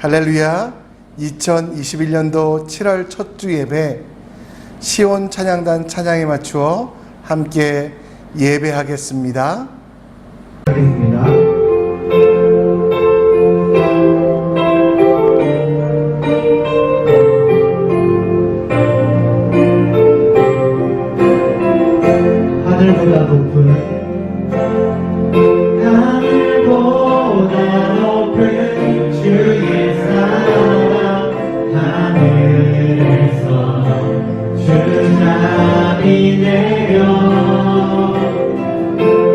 할렐루야. 2021년도 7월 첫 주 예배 시온 찬양단 찬양에 맞추어 함께 예배하겠습니다. 하늘보다 높은 주의 사랑 하늘에서 주자비 내려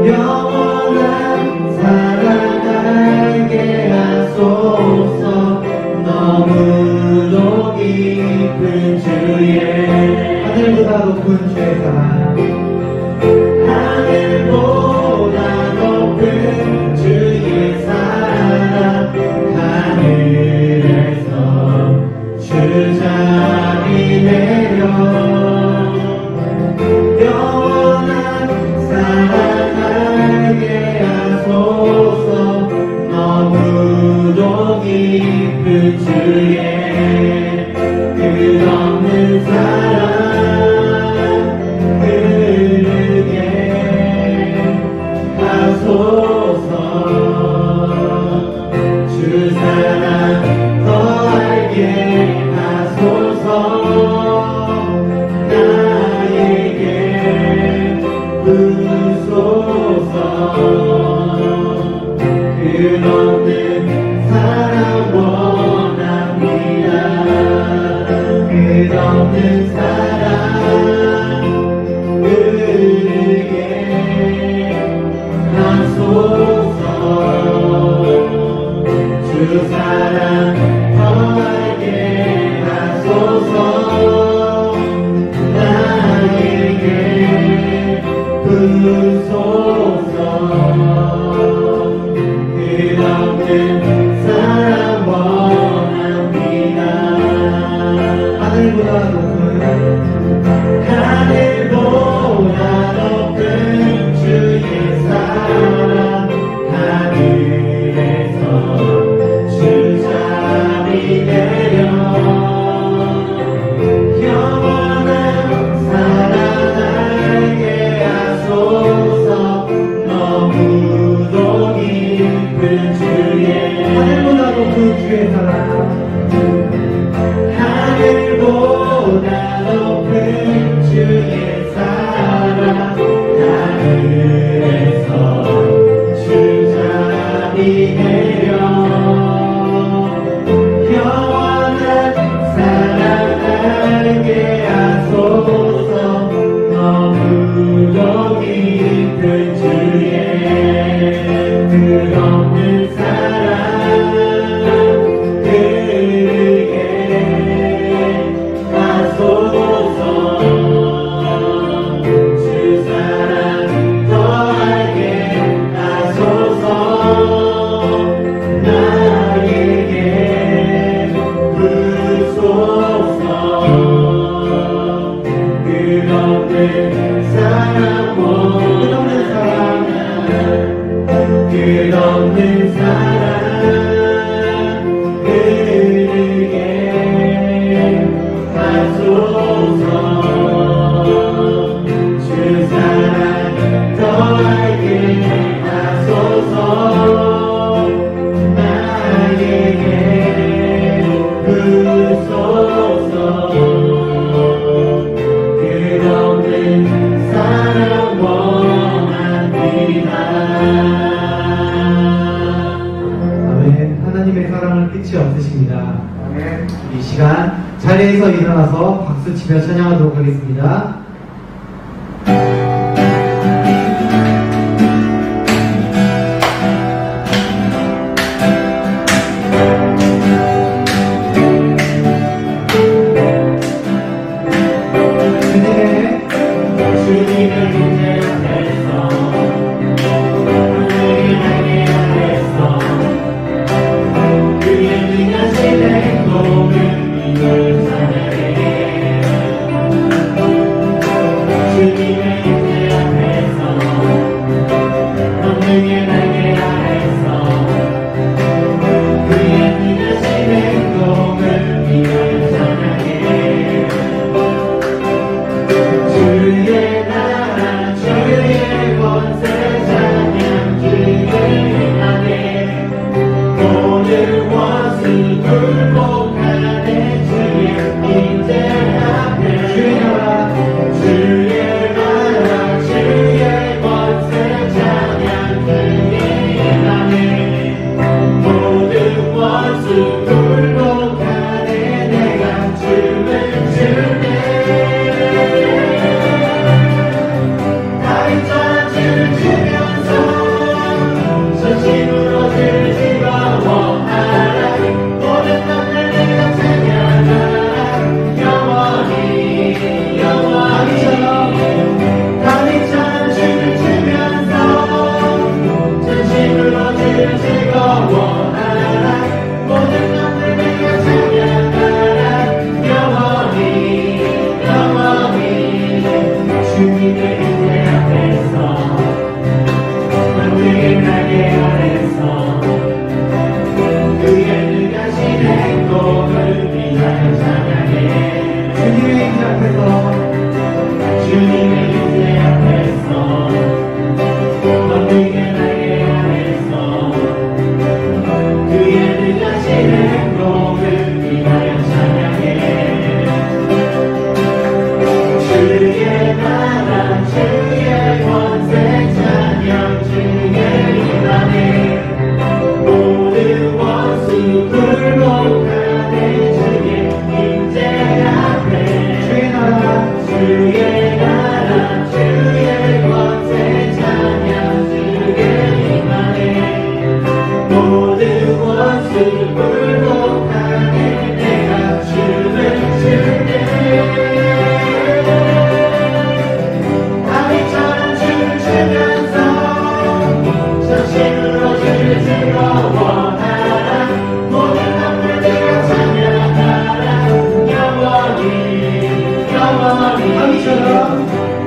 영원한 사랑 알게 하소서. 너무도 깊은 주의 하늘보다 높은 주의 사랑 하늘보다 높은 주의 사랑 하늘에서 주자비 내려 영원한 사랑 알게 하소서. 너무도 깊은 주의 끝없는 사랑 주 사랑 더 알게 하소서. 나에게 부소서. 끝없는 사랑 원합니다. 끝없는 사랑 흐르게 하소서. 주 사랑 더 알게 하소서. 나에게 부소서. 끝없는 사랑 원합니다. 하늘보다 높은 주의 사랑 하늘에서 주자비 내려 영원한 사랑 알게 하소서. 너무도 깊은 주의 하늘보다 높은 주의 사랑 하늘보다 높은 주의 사랑 하늘에서 주자비 내려 영원한 사랑 알게 하소서. 너무도 깊은 주의 끝없는 사랑 흐르게 하소서. 주 사랑 더 알게 하소서. 나에게 부소서. 끝없는 사랑 끝없는 사랑 흐르게 하소서. 주 사랑 더 알게 하소서. 나에게 부소서. 끝없는 사랑 원합니다. 아멘. 하나님의 사랑은 끝이 없으십니다. 아멘. 이 시간 자리에서 일어나서 박수치며 찬양하도록 하겠습니다. 주님을 내 앞에서 하늘을 향해 앞에서 그의 능하신 행동을 믿을 찬양해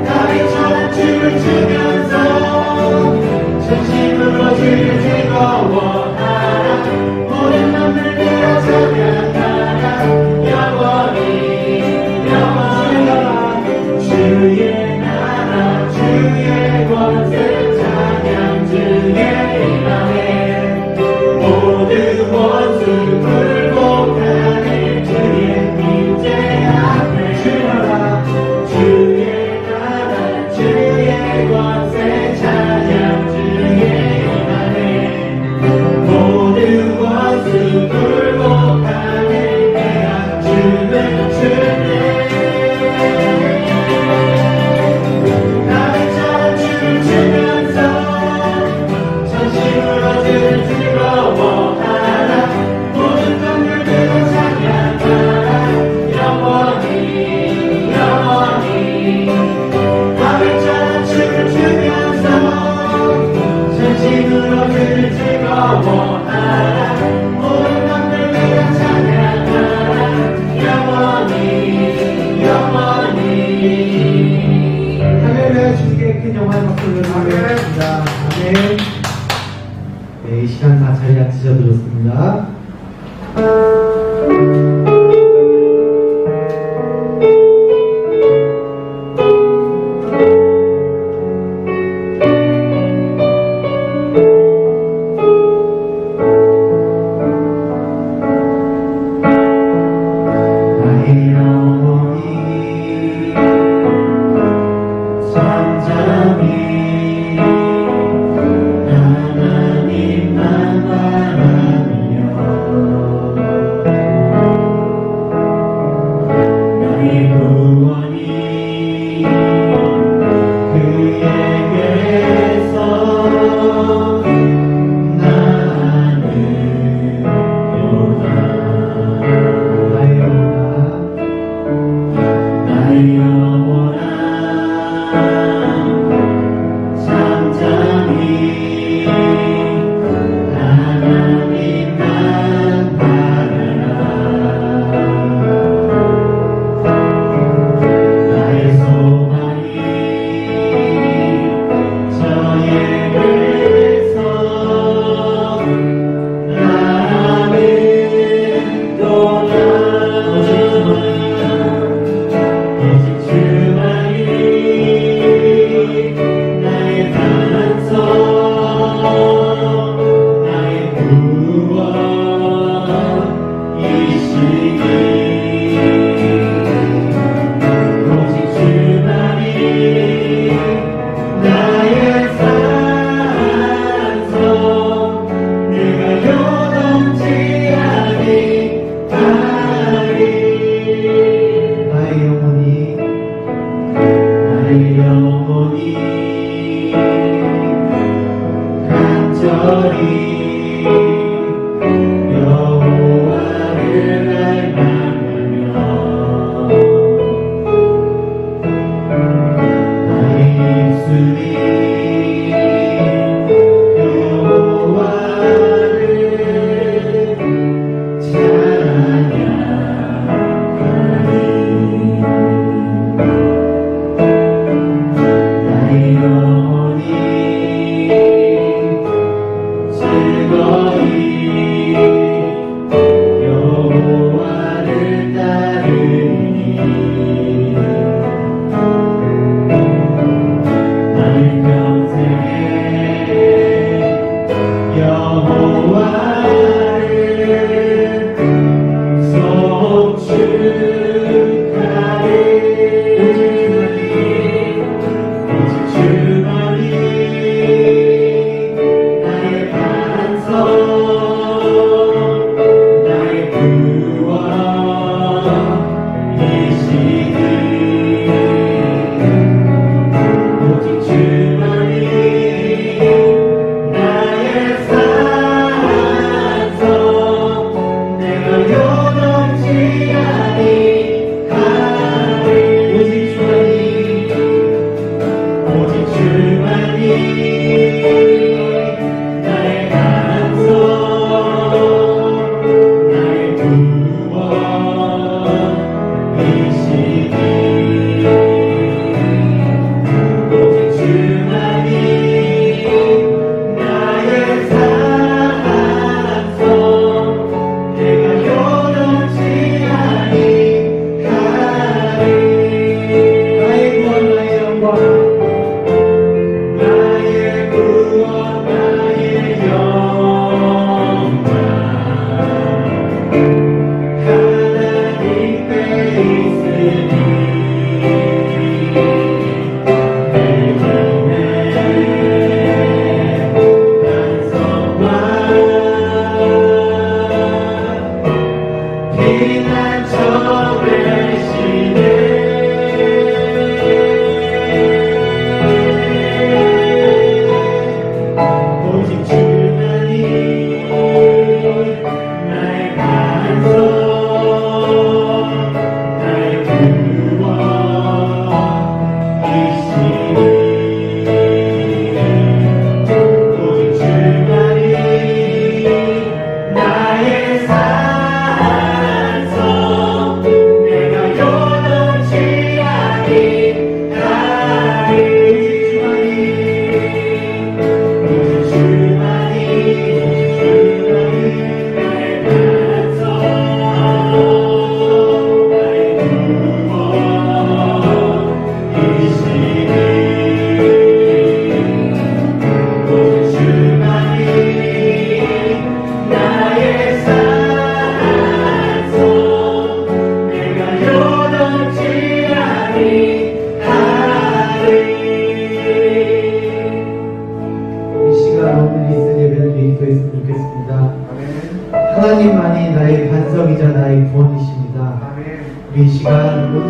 다윗처럼 춤을 추면서 전심으로 주를 즐거워하라. 모든 맘을 들어 찬양하라. 영원히 영원히 주의 나라 주의 권세 찬양 주의 임하네. 모든 원수 굴복하네. 주의 임재 앞에 주여라. 주의 나라 주의 권세 찬양 주의 임하네. 모든 원수 굴복하네. 내가 춤을 추네. 다윗처럼 춤을 추면서 전심으로 주를 즐거워하라. 모든 맘들로 찬양하라. 영원히 영원히 다윗처럼 춤을 추면서 전심으로 주를 즐거워하라. 모든 맘들로 찬양하라. 영원히 영원히. 할렐루야. 주님께 큰 영광의 박수를 드리겠습니다. 아멘. 네, 이 시간 다 자리 앉으셔도 좋습니다. 나의 영혼이 잠잠히 하나님만 바라며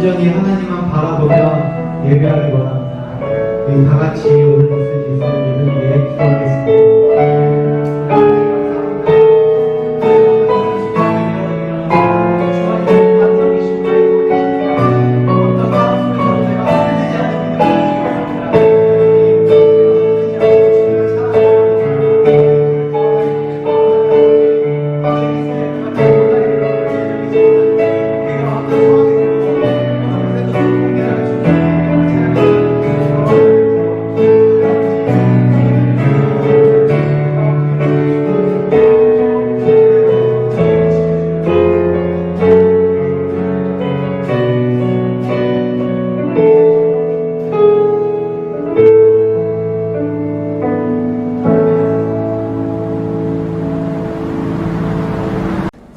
온전히 하나님만 바라보며 예배하기 원합니다. 우리 다 같이 오늘 있을 기도를 위해 기도하겠습니다.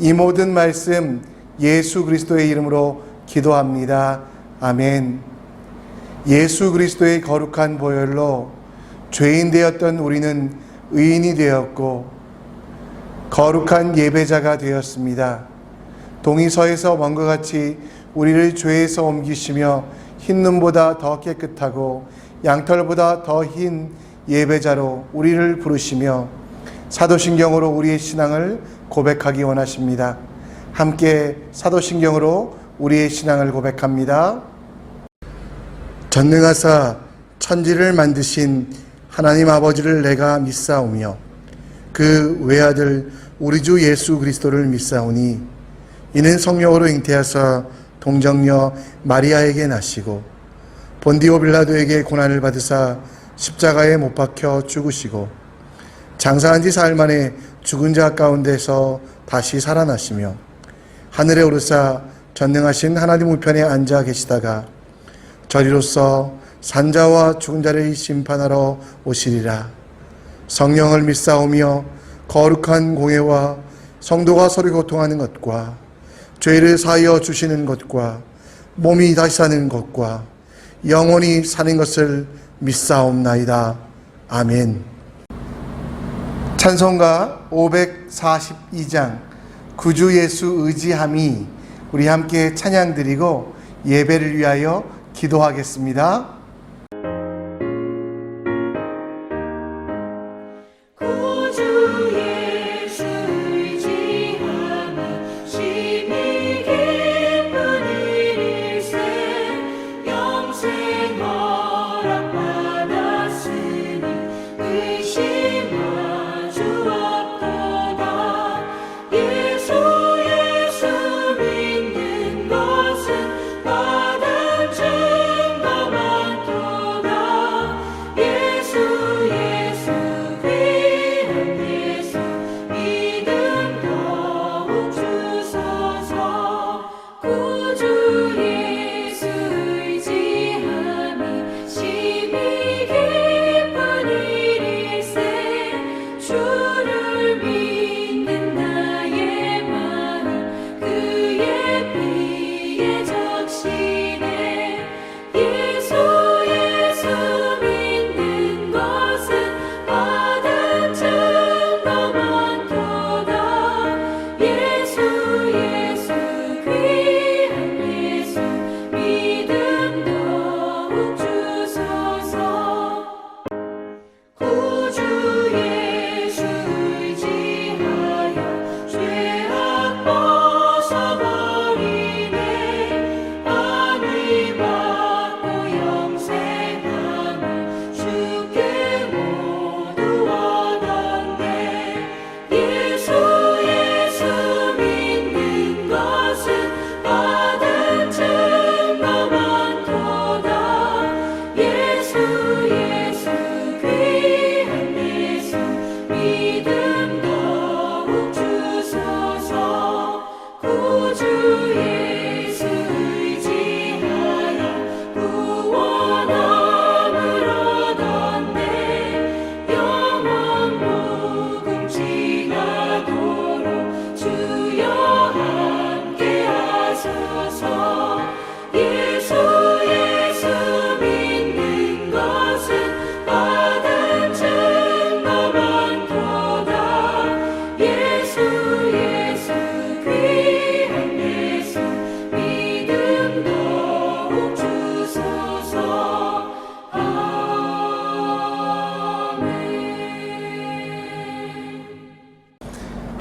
이 모든 말씀 예수 그리스도의 이름으로 기도합니다. 아멘. 예수 그리스도의 거룩한 보혈로 죄인 되었던 우리는 의인이 되었고 거룩한 예배자가 되었습니다. 동이서에서 먼 것 같이 우리를 죄에서 옮기시며 흰 눈보다 더 깨끗하고 양털보다 더 흰 예배자로 우리를 부르시며 사도신경으로 우리의 신앙을 고백하기 원하십니다. 함께 사도신경으로 우리의 신앙을 고백합니다. 전능하사 천지를 만드신 하나님 아버지를 내가 믿사오며 그 외아들 우리 주 예수 그리스도를 믿사오니 이는 성령으로 잉태하사 동정녀 마리아에게 나시고 본디오 빌라도에게 고난을 받으사 십자가에 못 박혀 죽으시고 장사한 지 사흘 만에 죽은 자 가운데서 다시 살아나시며 하늘에 오르사 전능하신 하나님 우편에 앉아 계시다가 저리로서 산자와 죽은 자를 심판하러 오시리라. 성령을 믿사오며 거룩한 공예와 성도가 서로 교통하는 것과 죄를 사하여 주시는 것과 몸이 다시 사는 것과 영원히 사는 것을 믿사옵나이다. 아멘. 찬송가 542장 구주 예수 의지함이 우리 함께 찬양 드리고 예배를 위하여 기도하겠습니다. 구주 예수 의지함이 심히 기쁜 일일세 영생 허락받았으니 의심하주 없도다. 예수 믿는 것은 받은 증거 많도다.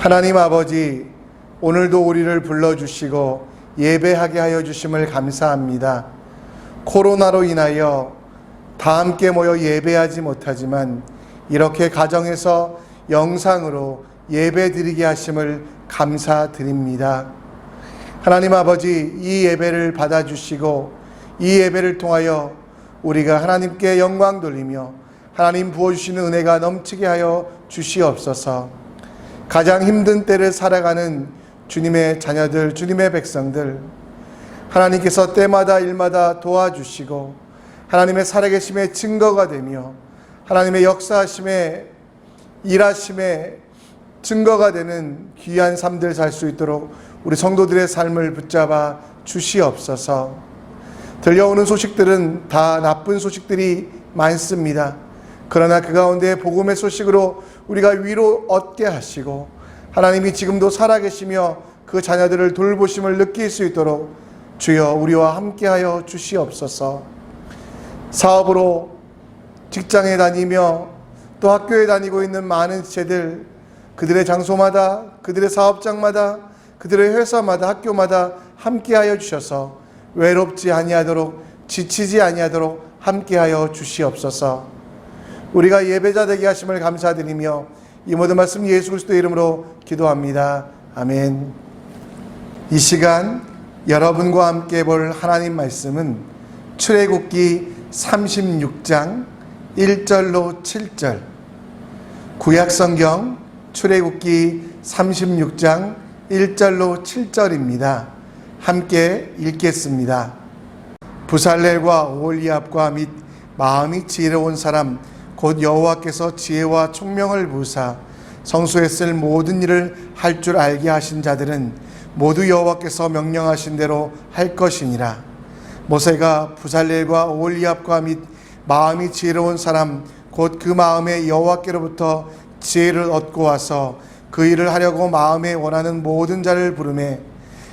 하나님 아버지, 오늘도 우리를 불러주시고 예배하게 하여 주심을 감사합니다. 코로나로 인하여 다 함께 모여 예배하지 못하지만 이렇게 가정에서 영상으로 예배 드리게 하심을 감사드립니다. 하나님 아버지, 이 예배를 받아주시고 이 예배를 통하여 우리가 하나님께 영광 돌리며 하나님 부어주시는 은혜가 넘치게 하여 주시옵소서. 가장 힘든 때를 살아가는 주님의 자녀들, 주님의 백성들, 하나님께서 때마다 일마다 도와주시고 하나님의 살아계심의 증거가 되며 하나님의 역사하심의 일하심의 증거가 되는 귀한 삶들 살 수 있도록 우리 성도들의 삶을 붙잡아 주시옵소서. 들려오는 소식들은 다 나쁜 소식들이 많습니다. 그러나 그 가운데 복음의 소식으로 우리가 위로 얻게 하시고 하나님이 지금도 살아계시며 그 자녀들을 돌보심을 느낄 수 있도록 주여 우리와 함께하여 주시옵소서. 사업으로 직장에 다니며 또 학교에 다니고 있는 많은 지체들, 그들의 장소마다, 그들의 사업장마다, 그들의 회사마다, 학교마다 함께하여 주셔서 외롭지 아니하도록, 지치지 아니하도록 함께하여 주시옵소서. 우리가 예배자 되게 하심을 감사드리며 이 모든 말씀 예수 그리스도의 이름으로 기도합니다. 아멘. 이 시간 여러분과 함께 볼 하나님 말씀은 출애굽기 36장 1절로 7절, 구약성경 출애굽기 36장 1절로 7절입니다. 함께 읽겠습니다. 부살렐과 오홀리압과 및 마음이 지혜로운 사람 곧 여호와께서 지혜와 총명을 부으사 성소에 쓸 모든 일을 할 줄 알게 하신 자들은 모두 여호와께서 명령하신 대로 할 것이니라. 모세가 부살렐과 오홀리압과 및 마음이 지혜로운 사람 곧 그 마음에 여호와께로부터 지혜를 얻고 와서 그 일을 하려고 마음에 원하는 모든 자를 부르매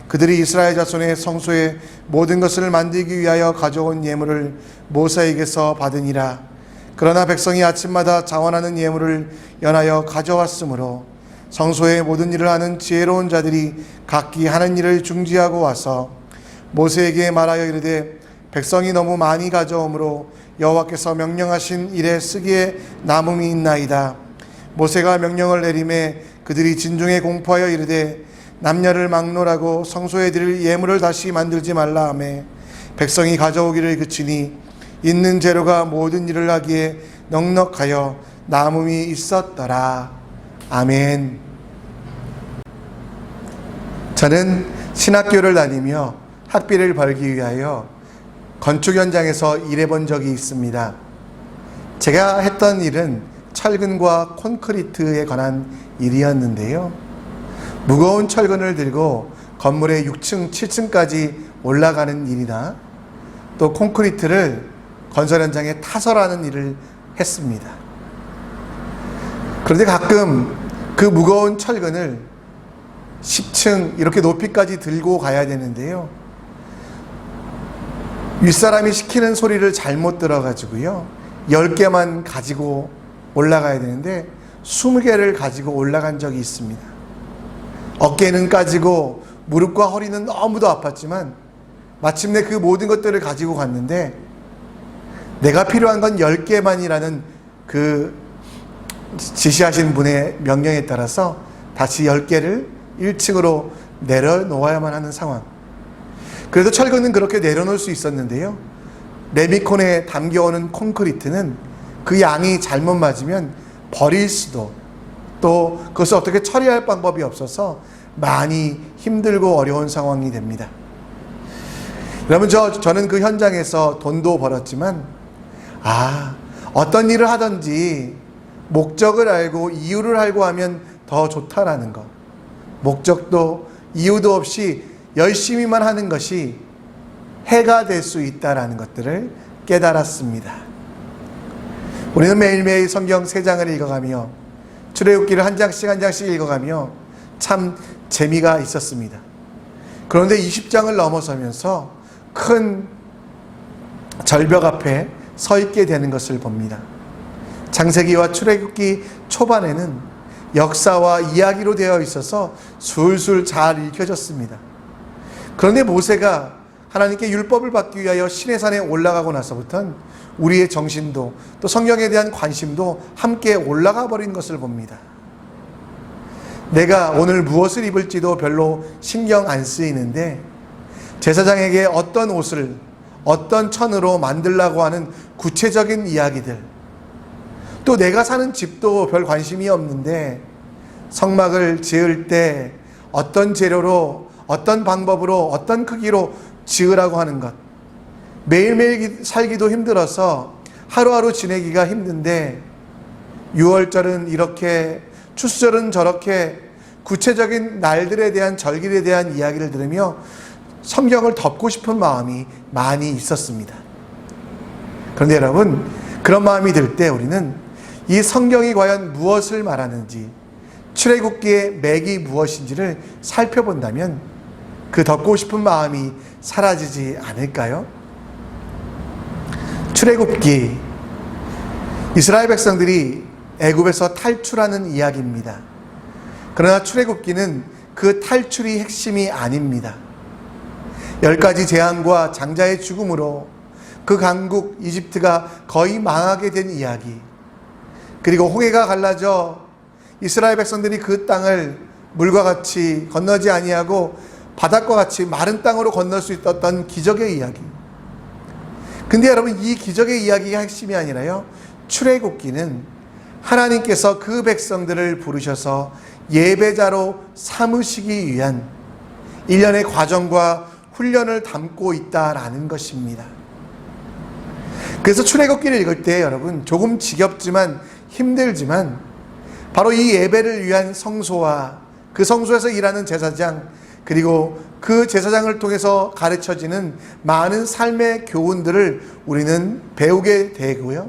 그들이 이스라엘 자손의 성소에 모든 것을 만들기 위하여 가져온 예물을 모세에게서 받으니라. 그러나 백성이 아침마다 자원하는 예물을 연하여 가져왔으므로 성소의 모든 일을 하는 지혜로운 자들이 각기 하는 일을 중지하고 와서 모세에게 말하여 이르되 백성이 너무 많이 가져오므로 여호와께서 명령하신 일에 쓰기에 남음이 있나이다. 모세가 명령을 내리매 그들이 진중에 공포하여 이르되 남녀를 막론하고 성소에 드릴 예물을 다시 만들지 말라 하매 백성이 가져오기를 그치니 있는 재료가 모든 일을 하기에 넉넉하여 남음이 있었더라. 아멘. 저는 신학교를 다니며 학비를 벌기 위하여 건축 현장에서 일해본 적이 있습니다. 제가 했던 일은 철근과 콘크리트에 관한 일이었는데요. 무거운 철근을 들고 건물의 6층, 7층까지 올라가는 일이나 또 콘크리트를 건설 현장에 타설하는 일을 했습니다. 그런데 가끔 그 무거운 철근을 10층 이렇게 높이까지 들고 가야 되는데요. 윗사람이 시키는 소리를 잘못 들어가지고요. 10개만 가지고 올라가야 되는데 20개를 가지고 올라간 적이 있습니다. 어깨는 까지고 무릎과 허리는 너무도 아팠지만 마침내 그 모든 것들을 가지고 갔는데 내가 필요한 건 10개만이라는 그 지시하신 분의 명령에 따라서 다시 10개를 1층으로 내려놓아야만 하는 상황. 그래도 철근은 그렇게 내려놓을 수 있었는데요. 레미콘에 담겨오는 콘크리트는 그 양이 잘못 맞으면 버릴 수도, 또 그것을 어떻게 처리할 방법이 없어서 많이 힘들고 어려운 상황이 됩니다. 여러분, 저는 그 현장에서 돈도 벌었지만 어떤 일을 하든지 목적을 알고 이유를 알고 하면 더 좋다라는 것, 목적도 이유도 없이 열심히만 하는 것이 해가 될 수 있다라는 것들을 깨달았습니다. 우리는 매일매일 성경 3장을 읽어가며 출애굽기를 한 장씩 한 장씩 읽어가며 참 재미가 있었습니다. 그런데 20장을 넘어서면서 큰 절벽 앞에 서 있게 되는 것을 봅니다. 창세기와 출애굽기 초반에는 역사와 이야기로 되어 있어서 술술 잘 읽혀졌습니다. 그런데 모세가 하나님께 율법을 받기 위하여 시내산에 올라가고 나서부터는 우리의 정신도 또 성경에 대한 관심도 함께 올라가 버린 것을 봅니다. 내가 오늘 무엇을 입을지도 별로 신경 안 쓰이는데 제사장에게 어떤 옷을 어떤 천으로 만들라고 하는 구체적인 이야기들, 또 내가 사는 집도 별 관심이 없는데 성막을 지을 때 어떤 재료로 어떤 방법으로 어떤 크기로 지으라고 하는 것, 매일매일 살기도 힘들어서 하루하루 지내기가 힘든데 6월절은 이렇게 추수절은 저렇게 구체적인 날들에 대한 절기에 대한 이야기를 들으며 성경을 덮고 싶은 마음이 많이 있었습니다. 그런데 여러분, 그런 마음이 들 때 우리는 이 성경이 과연 무엇을 말하는지, 출애굽기의 맥이 무엇인지를 살펴본다면 그 덮고 싶은 마음이 사라지지 않을까요? 출애굽기, 이스라엘 백성들이 애굽에서 탈출하는 이야기입니다. 그러나 출애굽기는 그 탈출이 핵심이 아닙니다. 10가지 재앙과 장자의 죽음으로 그 강국 이집트가 거의 망하게 된 이야기, 그리고 홍해가 갈라져 이스라엘 백성들이 그 땅을 물과 같이 건너지 아니하고 바닷과 같이 마른 땅으로 건널 수 있었던 기적의 이야기. 근데 여러분, 이 기적의 이야기가 핵심이 아니라요, 출애굽기는 하나님께서 그 백성들을 부르셔서 예배자로 삼으시기 위한 일련의 과정과 훈련을 담고 있다라는 것입니다. 그래서 출애굽기를 읽을 때 여러분, 조금 지겹지만 힘들지만 바로 이 예배를 위한 성소와 그 성소에서 일하는 제사장, 그리고 그 제사장을 통해서 가르쳐지는 많은 삶의 교훈들을 우리는 배우게 되고요.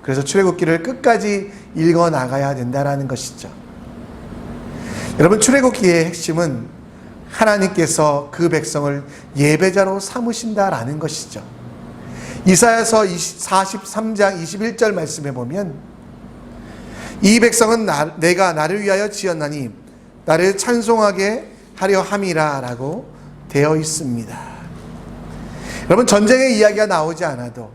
그래서 출애굽기를 끝까지 읽어 나가야 된다라는 것이죠. 여러분, 출애굽기의 핵심은 하나님께서 그 백성을 예배자로 삼으신다라는 것이죠. 이사야서 43장 21절 말씀에 보면 이 백성은 내가 나를 위하여 지었나니 나를 찬송하게 하려 함이라 라고 되어 있습니다. 여러분, 전쟁의 이야기가 나오지 않아도,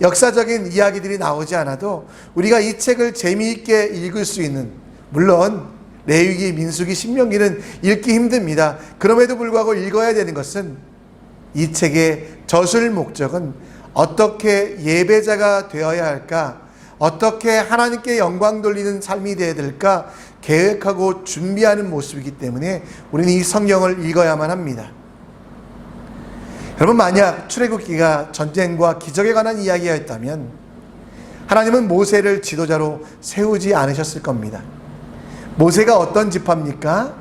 역사적인 이야기들이 나오지 않아도 우리가 이 책을 재미있게 읽을 수 있는, 물론 레위기, 민수기, 신명기는 읽기 힘듭니다. 그럼에도 불구하고 읽어야 되는 것은 이 책의 저술 목적은 어떻게 예배자가 되어야 할까, 어떻게 하나님께 영광 돌리는 삶이 되어야 될까 계획하고 준비하는 모습이기 때문에 우리는 이 성경을 읽어야만 합니다. 여러분, 만약 출애굽기가 전쟁과 기적에 관한 이야기였다면 하나님은 모세를 지도자로 세우지 않으셨을 겁니다. 모세가 어떤 지파입니까?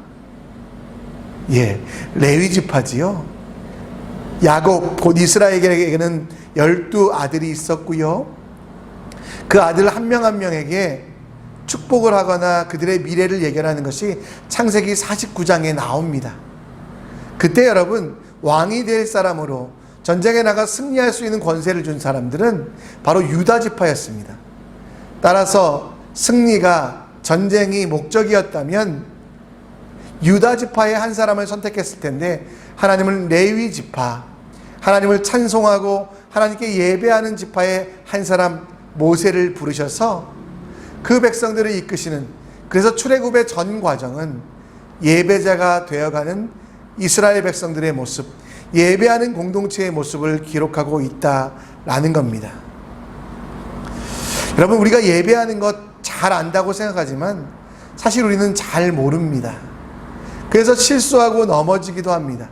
레위 지파지요. 야곱, 곧 이스라엘에게는 12아들이 있었고요. 그 아들 한 명 한 명에게 축복을 하거나 그들의 미래를 예견하는 것이 창세기 49장에 나옵니다. 그때 여러분, 왕이 될 사람으로 전쟁에 나가 승리할 수 있는 권세를 준 사람들은 바로 유다 지파였습니다. 따라서 승리가, 전쟁이 목적이었다면 유다 지파의 한 사람을 선택했을 텐데 하나님은 레위 지파, 하나님을 찬송하고 하나님께 예배하는 지파의 한 사람 모세를 부르셔서 그 백성들을 이끄시는, 그래서 출애굽의 전 과정은 예배자가 되어가는 이스라엘 백성들의 모습, 예배하는 공동체의 모습을 기록하고 있다라는 겁니다. 여러분, 우리가 예배하는 것 잘 안다고 생각하지만 사실 우리는 잘 모릅니다. 그래서 실수하고 넘어지기도 합니다.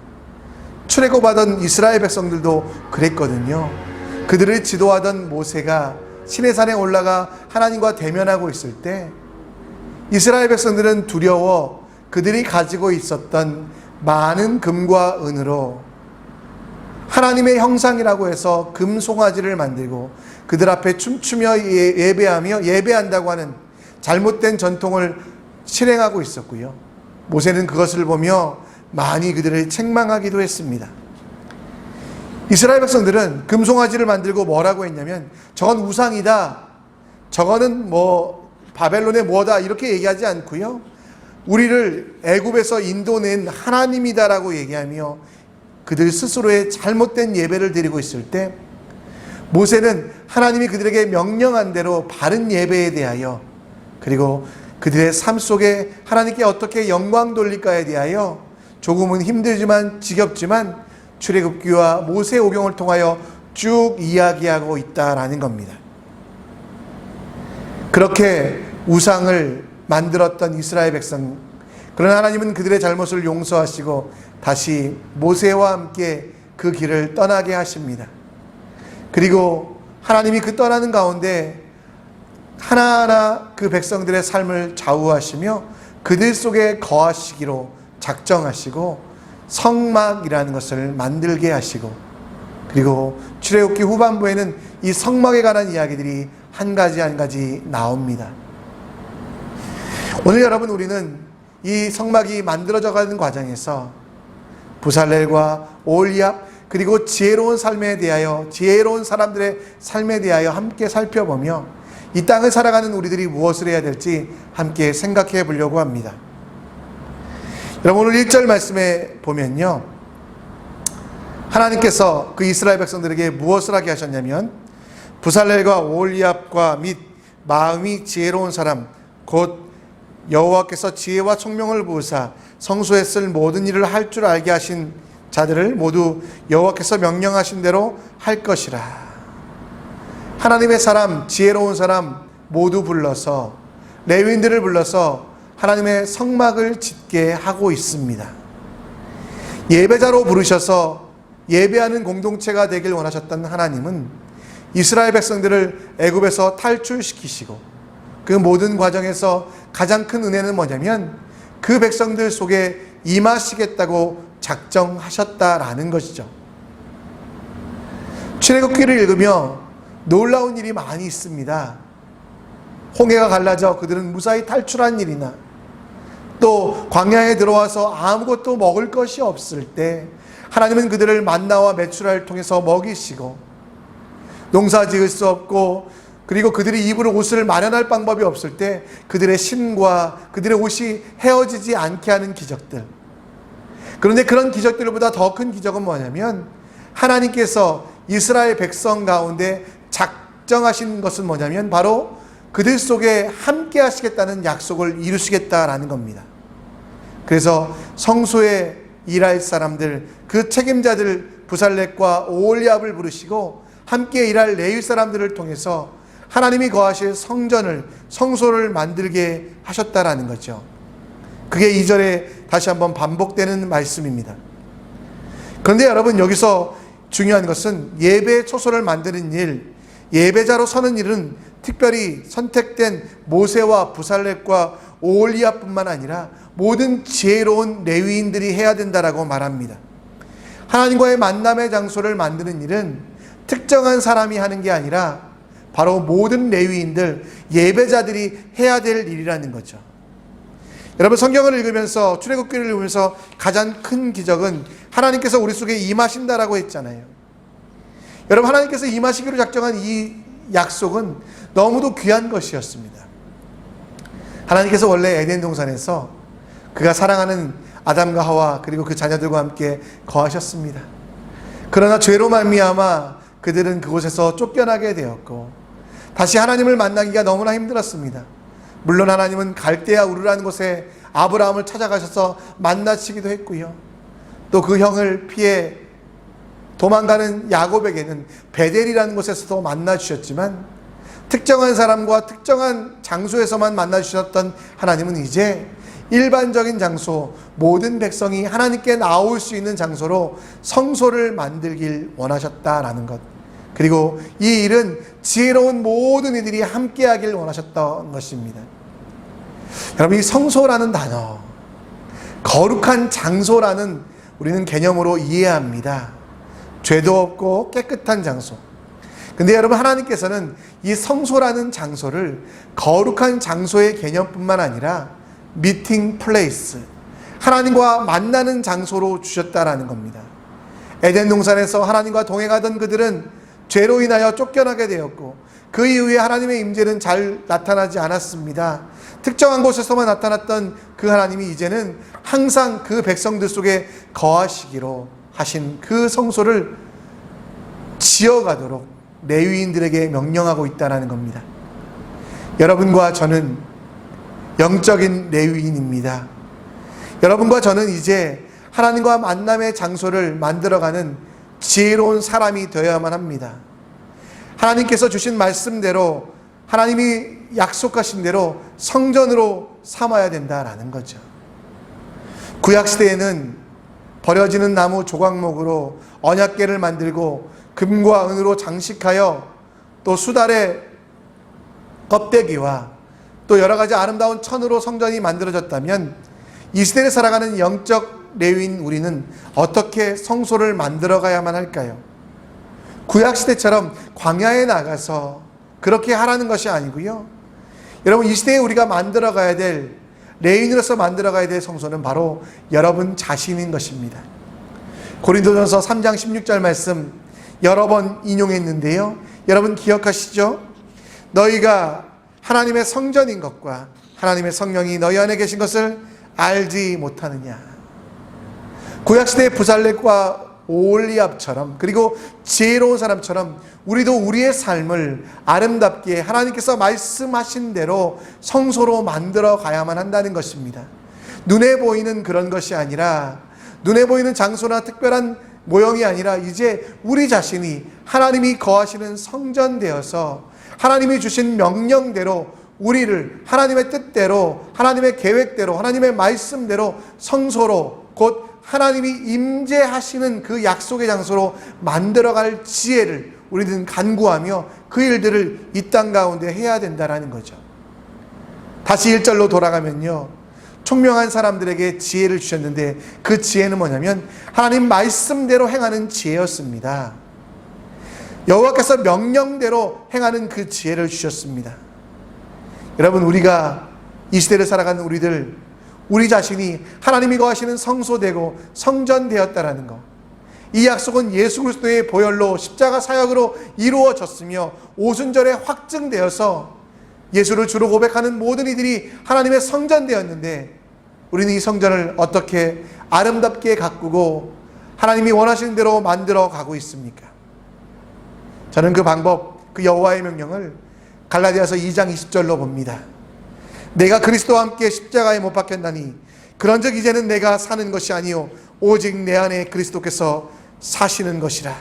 출애굽하던 이스라엘 백성들도 그랬거든요. 그들을 지도하던 모세가 시내산에 올라가 하나님과 대면하고 있을 때 이스라엘 백성들은 두려워 그들이 가지고 있었던 많은 금과 은으로 하나님의 형상이라고 해서 금 송아지를 만들고 그들 앞에 춤추며 예배한다고 하는 잘못된 전통을 실행하고 있었고요. 모세는 그것을 보며 많이 그들을 책망하기도 했습니다. 이스라엘 백성들은 금송아지를 만들고 뭐라고 했냐면, 저건 우상이다, 저거는 바벨론의 뭐다 이렇게 얘기하지 않고요. 우리를 애굽에서 인도낸 하나님이다라고 얘기하며 그들 스스로의 잘못된 예배를 드리고 있을 때 모세는 하나님이 그들에게 명령한 대로 바른 예배에 대하여 그리고 그들의 삶 속에 하나님께 어떻게 영광 돌릴까에 대하여 조금은 힘들지만 지겹지만 출애굽기와 모세 오경을 통하여 쭉 이야기하고 있다라는 겁니다. 그렇게 우상을 만들었던 이스라엘 백성, 그러나 하나님은 그들의 잘못을 용서하시고 다시 모세와 함께 그 길을 떠나게 하십니다. 그리고 하나님이 그 떠나는 가운데 하나하나 그 백성들의 삶을 좌우하시며 그들 속에 거하시기로 작정하시고 성막이라는 것을 만들게 하시고 그리고 출애굽기 후반부에는 이 성막에 관한 이야기들이 한 가지 한 가지 나옵니다. 오늘 여러분 우리는 이 성막이 만들어져 가는 과정에서 부살렐과 오홀리압 그리고 지혜로운 삶에 대하여 지혜로운 사람들의 삶에 대하여 함께 살펴보며 이 땅을 살아가는 우리들이 무엇을 해야 될지 함께 생각해 보려고 합니다. 여러분 오늘 1절 말씀에 보면요, 하나님께서 그 이스라엘 백성들에게 무엇을 하게 하셨냐면 부살렐과 오홀리압과 및 마음이 지혜로운 사람 곧 여호와께서 지혜와 총명을 부으사 성소에 쓸 모든 일을 할 줄 알게 하신 자들을 모두 여호와께서 명령하신 대로 할 것이라. 하나님의 사람, 지혜로운 사람 모두 불러서 레위인들을 불러서 하나님의 성막을 짓게 하고 있습니다. 예배자로 부르셔서 예배하는 공동체가 되길 원하셨던 하나님은 이스라엘 백성들을 애굽에서 탈출시키시고 그 모든 과정에서 가장 큰 은혜는 뭐냐면 그 백성들 속에 임하시겠다고 작정하셨다라는 것이죠. 출애굽기를 읽으며 놀라운 일이 많이 있습니다. 홍해가 갈라져 그들은 무사히 탈출한 일이나 또 광야에 들어와서 아무것도 먹을 것이 없을 때 하나님은 그들을 만나와 메추라를 통해서 먹이시고 농사 지을 수 없고 그리고 그들이 입을 옷을 마련할 방법이 없을 때 그들의 신과 그들의 옷이 헤어지지 않게 하는 기적들. 그런데 그런 기적들보다 더 큰 기적은 뭐냐면 하나님께서 이스라엘 백성 가운데 작정하신 것은 뭐냐면 바로 그들 속에 함께 하시겠다는 약속을 이루시겠다라는 겁니다. 그래서 성소에 일할 사람들, 그 책임자들 부살렛과 오홀리압을 부르시고 함께 일할 레위 사람들을 통해서 하나님이 거하실 성전을, 성소를 만들게 하셨다라는 거죠. 그게 2절에 다시 한번 반복되는 말씀입니다. 그런데 여러분 여기서 중요한 것은 예배 초소를 만드는 일, 예배자로 서는 일은 특별히 선택된 모세와 부살렛과 오홀리압뿐만 아니라 모든 지혜로운 레위인들이 해야 된다라고 말합니다. 하나님과의 만남의 장소를 만드는 일은 특정한 사람이 하는 게 아니라 바로 모든 레위인들, 예배자들이 해야 될 일이라는 거죠. 여러분 성경을 읽으면서 출애굽기를 읽으면서 가장 큰 기적은 하나님께서 우리 속에 임하신다라고 했잖아요. 여러분 하나님께서 임하시기로 작정한 이 약속은 너무도 귀한 것이었습니다. 하나님께서 원래 에덴 동산에서 그가 사랑하는 아담과 하와 그리고 그 자녀들과 함께 거하셨습니다. 그러나 죄로 말미암아 그들은 그곳에서 쫓겨나게 되었고 다시 하나님을 만나기가 너무나 힘들었습니다. 물론 하나님은 갈대아 우르라는 곳에 아브라함을 찾아가셔서 만나시기도 했고요. 또 그 형을 피해 도망가는 야곱에게는 베델이라는 곳에서도 만나주셨지만 특정한 사람과 특정한 장소에서만 만나주셨던 하나님은 이제 일반적인 장소, 모든 백성이 하나님께 나올 수 있는 장소로 성소를 만들길 원하셨다라는 것. 그리고 이 일은 지혜로운 모든 이들이 함께하길 원하셨던 것입니다. 여러분 이 성소라는 단어, 거룩한 장소라는 우리는 개념으로 이해합니다. 죄도 없고 깨끗한 장소. 근데 여러분 하나님께서는 이 성소라는 장소를 거룩한 장소의 개념뿐만 아니라 미팅 플레이스, 하나님과 만나는 장소로 주셨다라는 겁니다. 에덴 동산에서 하나님과 동행하던 그들은 죄로 인하여 쫓겨나게 되었고 그 이후에 하나님의 임재는 잘 나타나지 않았습니다. 특정한 곳에서만 나타났던 그 하나님이 이제는 항상 그 백성들 속에 거하시기로 하신 그 성소를 지어가도록 레위인들에게 명령하고 있다는 겁니다. 여러분과 저는 영적인 레위인입니다. 여러분과 저는 이제 하나님과 만남의 장소를 만들어가는 지혜로운 사람이 되어야만 합니다. 하나님께서 주신 말씀대로, 하나님이 약속하신 대로 성전으로 삼아야 된다라는 거죠. 구약시대에는 버려지는 나무 조각목으로 언약궤를 만들고 금과 은으로 장식하여 또 수달의 껍데기와 또 여러 가지 아름다운 천으로 성전이 만들어졌다면, 이 시대를 살아가는 영적 레위인 우리는 어떻게 성소를 만들어 가야만 할까요? 구약시대처럼 광야에 나가서 그렇게 하라는 것이 아니고요. 여러분, 이 시대에 우리가 만들어 가야 될, 레위인으로서 만들어 가야 될 성소는 바로 여러분 자신인 것입니다. 고린도전서 3장 16절 말씀 여러 번 인용했는데요, 여러분 기억하시죠? 너희가 하나님의 성전인 것과 하나님의 성령이 너희 안에 계신 것을 알지 못하느냐. 구약시대의 부살렙과 오홀리압처럼, 그리고 지혜로운 사람처럼 우리도 우리의 삶을 아름답게 하나님께서 말씀하신 대로 성소로 만들어 가야만 한다는 것입니다. 눈에 보이는 그런 것이 아니라, 눈에 보이는 장소나 특별한 모형이 아니라, 이제 우리 자신이 하나님이 거하시는 성전 되어서 하나님이 주신 명령대로 우리를 하나님의 뜻대로, 하나님의 계획대로, 하나님의 말씀대로 성소로, 곧 하나님이 임재하시는 그 약속의 장소로 만들어갈 지혜를 우리는 간구하며 그 일들을 이 땅 가운데 해야 된다는 거죠. 다시 1절로 돌아가면요, 총명한 사람들에게 지혜를 주셨는데 그 지혜는 뭐냐면 하나님 말씀대로 행하는 지혜였습니다. 여호와께서 명령대로 행하는 그 지혜를 주셨습니다. 여러분, 우리가 이 시대를 살아가는 우리 자신이 하나님이 거하시는 성소되고 성전되었다라는 것, 이 약속은 예수 그리스도의 보혈로 십자가 사역으로 이루어졌으며 오순절에 확증되어서 예수를 주로 고백하는 모든 이들이 하나님의 성전되었는데, 우리는 이 성전을 어떻게 아름답게 가꾸고 하나님이 원하시는 대로 만들어 가고 있습니까? 저는 그 방법, 그 여호와의 명령을 갈라디아서 2장 20절로 봅니다. 내가 그리스도와 함께 십자가에 못 박혔나니 그런즉 이제는 내가 사는 것이 아니요 오직 내 안에 그리스도께서 사시는 것이라.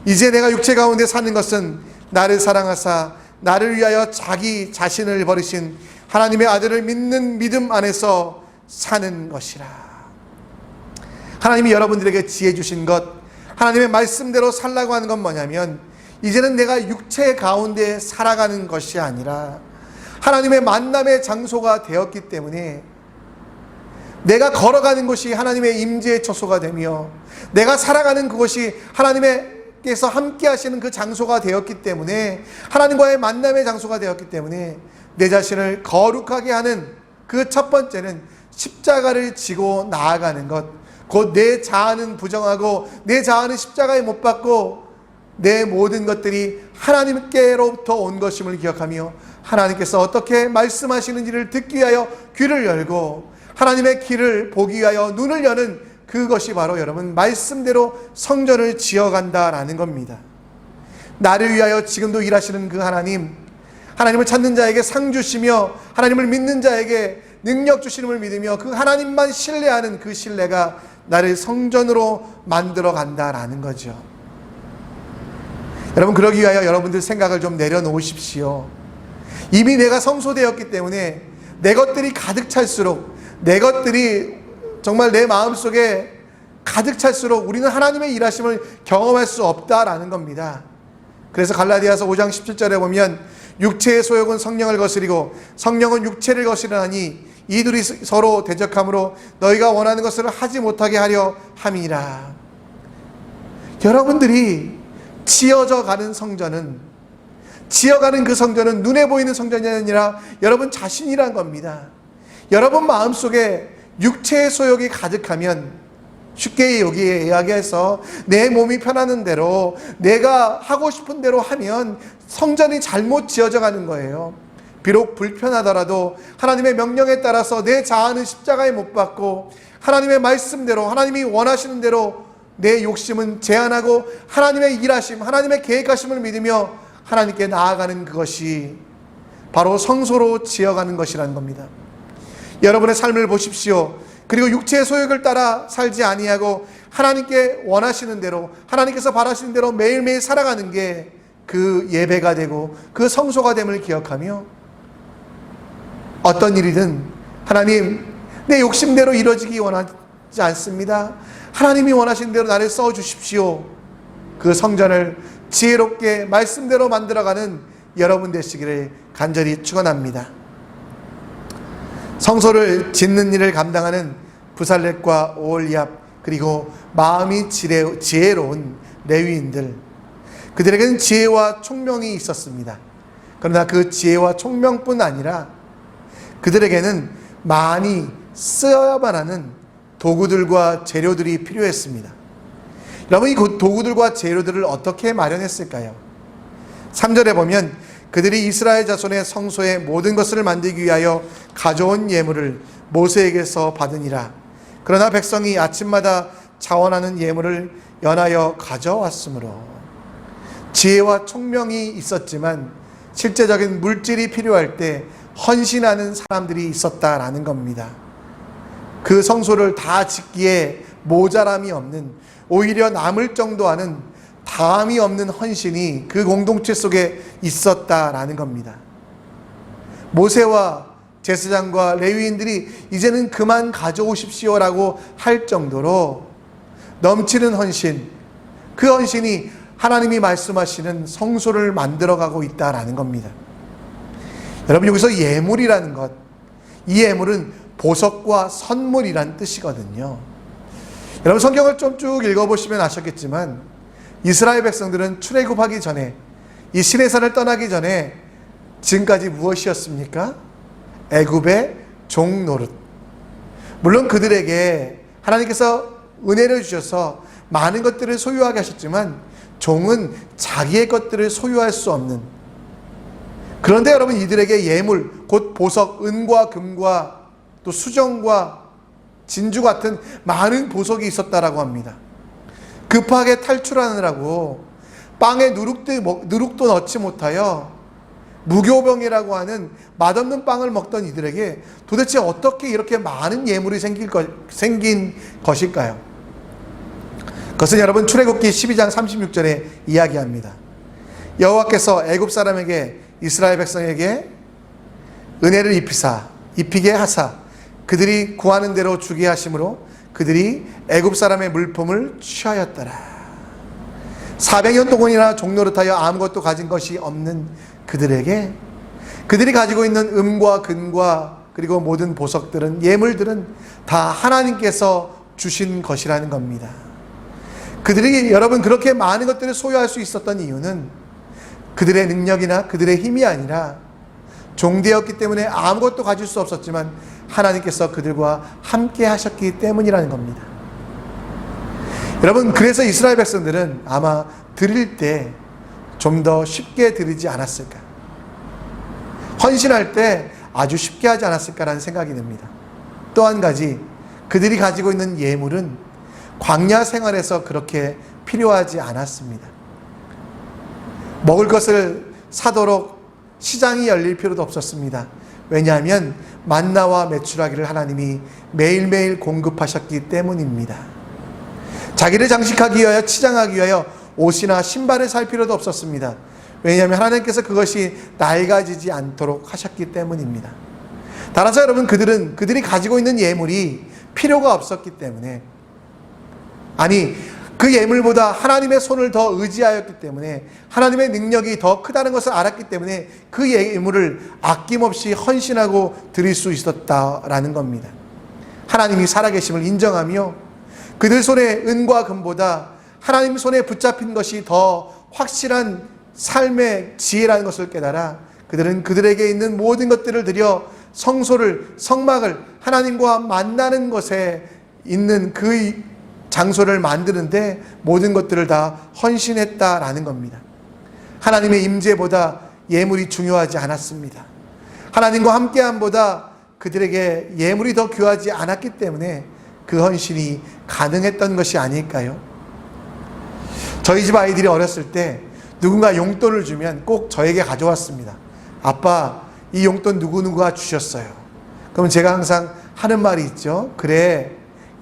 이제 내가 육체 가운데 사는 것은 나를 사랑하사 나를 위하여 자기 자신을 버리신 하나님의 아들을 믿는 믿음 안에서 사는 것이라. 하나님이 여러분들에게 지혜 주신 것, 하나님의 말씀대로 살라고 하는 건 뭐냐면, 이제는 내가 육체 가운데 살아가는 것이 아니라 하나님의 만남의 장소가 되었기 때문에, 내가 걸어가는 곳이 하나님의 임재의 처소가 되며, 내가 살아가는 그곳이 하나님께서 함께 하시는 그 장소가 되었기 때문에, 하나님과의 만남의 장소가 되었기 때문에, 내 자신을 거룩하게 하는 그 첫 번째는 십자가를 지고 나아가는 것, 곧 내 자아는 부정하고 내 자아는 십자가에 못 박고 내 모든 것들이 하나님께로부터 온 것임을 기억하며, 하나님께서 어떻게 말씀하시는지를 듣기 위하여 귀를 열고 하나님의 길을 보기 위하여 눈을 여는 그것이 바로 여러분 말씀대로 성전을 지어간다라는 겁니다. 나를 위하여 지금도 일하시는 그 하나님을 찾는 자에게 상 주시며 하나님을 믿는 자에게 능력 주시는을 믿으며 그 하나님만 신뢰하는 그 신뢰가 나를 성전으로 만들어 간다라는 거죠. 여러분, 그러기 위하여 여러분들 생각을 좀 내려놓으십시오. 이미 내가 성소되었기 때문에 내 것들이 가득 찰수록, 내 것들이 정말 내 마음속에 가득 찰수록 우리는 하나님의 일하심을 경험할 수 없다라는 겁니다. 그래서 갈라디아서 5장 17절에 보면 육체의 소욕은 성령을 거스리고 성령은 육체를 거스르나니 이들이 서로 대적함으로 너희가 원하는 것을 하지 못하게 하려 함이라. 여러분들이 지어져 가는 성전은, 지어가는 그 성전은 눈에 보이는 성전이 아니라 여러분 자신이란 겁니다. 여러분 마음속에 육체의 소욕이 가득하면 쉽게 여기에 이야기해서 내 몸이 편하는 대로 내가 하고 싶은 대로 하면 성전이 잘못 지어져 가는 거예요. 비록 불편하더라도 하나님의 명령에 따라서 내 자아는 십자가에 못 박고 하나님의 말씀대로 하나님이 원하시는 대로 내 욕심은 제한하고 하나님의 일하심, 하나님의 계획하심을 믿으며 하나님께 나아가는 그것이 바로 성소로 지어가는 것이라는 겁니다. 여러분의 삶을 보십시오. 그리고 육체의 소욕을 따라 살지 아니하고 하나님께 원하시는 대로 하나님께서 바라시는 대로 매일매일 살아가는 게 그 예배가 되고 그 성소가 됨을 기억하며 어떤 일이든 하나님 내 욕심대로 이루어지기 원하지 않습니다. 하나님이 원하시는 대로 나를 써주십시오. 그 성전을 지혜롭게 말씀대로 만들어가는 여러분 되시기를 간절히 축원합니다. 성소를 짓는 일을 감당하는 부살렛과 오홀리압 그리고 마음이 지혜로운 레위인들, 그들에게는 지혜와 총명이 있었습니다. 그러나 그 지혜와 총명뿐 아니라 그들에게는 많이 쓰여야만 하는 도구들과 재료들이 필요했습니다. 여러분, 이 도구들과 재료들을 어떻게 마련했을까요? 3절에 보면 그들이 이스라엘 자손의 성소의 모든 것을 만들기 위하여 가져온 예물을 모세에게서 받으니라. 그러나 백성이 아침마다 자원하는 예물을 연하여 가져왔으므로. 지혜와 총명이 있었지만 실제적인 물질이 필요할 때 헌신하는 사람들이 있었다라는 겁니다. 그 성소를 다 짓기에 모자람이 없는, 오히려 남을 정도 하는 다함이 없는 헌신이 그 공동체 속에 있었다라는 겁니다. 모세와 제사장과 레위인들이 이제는 그만 가져오십시오라고 할 정도로 넘치는 헌신, 그 헌신이 하나님이 말씀하시는 성소를 만들어가고 있다라는 겁니다. 여러분, 여기서 예물이라는 것, 이 예물은 보석과 선물이란 뜻이거든요. 여러분, 성경을 좀 쭉 읽어보시면 아셨겠지만 이스라엘 백성들은 출애굽하기 전에, 이 시내산을 떠나기 전에 지금까지 무엇이었습니까? 애굽의 종노릇. 물론 그들에게 하나님께서 은혜를 주셔서 많은 것들을 소유하게 하셨지만 종은 자기의 것들을 소유할 수 없는, 그런데 여러분, 이들에게 예물, 곧 보석, 은과 금과 또 수정과 진주 같은 많은 보석이 있었다라고 합니다. 급하게 탈출하느라고 빵에 누룩도 넣지 못하여 무교병이라고 하는 맛없는 빵을 먹던 이들에게 도대체 어떻게 이렇게 많은 예물이 생긴 것일까요? 그것은 여러분 출애굽기 12장 36절에 이야기합니다. 여호와께서 애굽 사람에게 이스라엘 백성에게 은혜를 입히게 하사 그들이 구하는 대로 주게 하심으로 그들이 애굽 사람의 물품을 취하였더라. 400년 동안이나 종노릇하여 아무것도 가진 것이 없는 그들에게 그들이 가지고 있는 음과 금과 그리고 모든 보석들은, 예물들은 다 하나님께서 주신 것이라는 겁니다. 그들이 여러분 그렇게 많은 것들을 소유할 수 있었던 이유는 그들의 능력이나 그들의 힘이 아니라 종되었기 때문에 아무것도 가질 수 없었지만 하나님께서 그들과 함께 하셨기 때문이라는 겁니다. 여러분, 그래서 이스라엘 백성들은 아마 드릴 때 좀 더 쉽게 드리지 않았을까, 헌신할 때 아주 쉽게 하지 않았을까라는 생각이 듭니다. 또 한 가지, 그들이 가지고 있는 예물은 광야 생활에서 그렇게 필요하지 않았습니다. 먹을 것을 사도록 시장이 열릴 필요도 없었습니다. 왜냐하면 만나와 메추라기를 하나님이 매일매일 공급하셨기 때문입니다. 자기를 장식하기 위하여, 치장하기 위하여 옷이나 신발을 살 필요도 없었습니다. 왜냐하면 하나님께서 그것이 낡아지지 않도록 하셨기 때문입니다. 따라서 여러분, 그들이 가지고 있는 예물이 필요가 없었기 때문에, 아니 그 예물보다 하나님의 손을 더 의지하였기 때문에, 하나님의 능력이 더 크다는 것을 알았기 때문에 그 예물을 아낌없이 헌신하고 드릴 수 있었다라는 겁니다. 하나님이 살아계심을 인정하며 그들 손에 은과 금보다 하나님 손에 붙잡힌 것이 더 확실한 삶의 지혜라는 것을 깨달아 그들은 그들에게 있는 모든 것들을 들여 성소를, 성막을, 하나님과 만나는 것에 있는 그 장소를 만드는데 모든 것들을 다 헌신했다라는 겁니다. 하나님의 임재보다 예물이 중요하지 않았습니다. 하나님과 함께함보다 그들에게 예물이 더 귀하지 않았기 때문에 그 헌신이 가능했던 것이 아닐까요? 저희 집 아이들이 어렸을 때 누군가 용돈을 주면 꼭 저에게 가져왔습니다. 아빠, 이 용돈 누구누구가 주셨어요. 그럼 제가 항상 하는 말이 있죠. 그래,